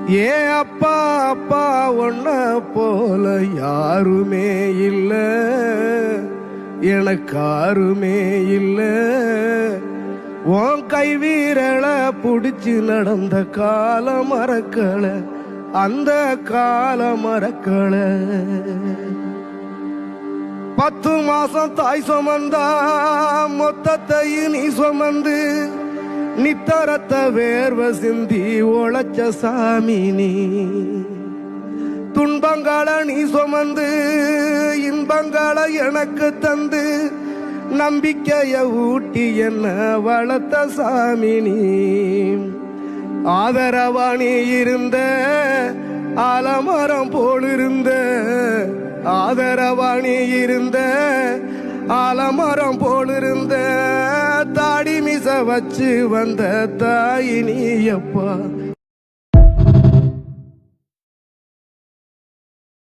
ஏ அப்பா அப்பா ஒன்ன போல யாருமே இல்ல, எனக்காருமே இல்ல. உன் கை வீரலை புடிச்சு நடந்த கால மறக்கல, அந்த கால மறக்கல. 10 மாசம் தாய் சுமந்தா மொத்தத்தையும் நீ சுமந்து நித்தரத்த வேர்வ சிந்தி உழைச்ச சாமி நீ. துன்பங்களை நீ சுமந்து இன்பங்களை எனக்கு தந்து நம்பிக்கைய ஊட்டி என்ன வளர்த்த சாமி நீ. ஆதரவா நீ இருந்த ஆலமரம் போலிருந்த, ஆதரவா நீ இருந்த ஆலமரம் போலிருந்த. தாடி மிச வச்சு வந்த தாய் நீ அப்பா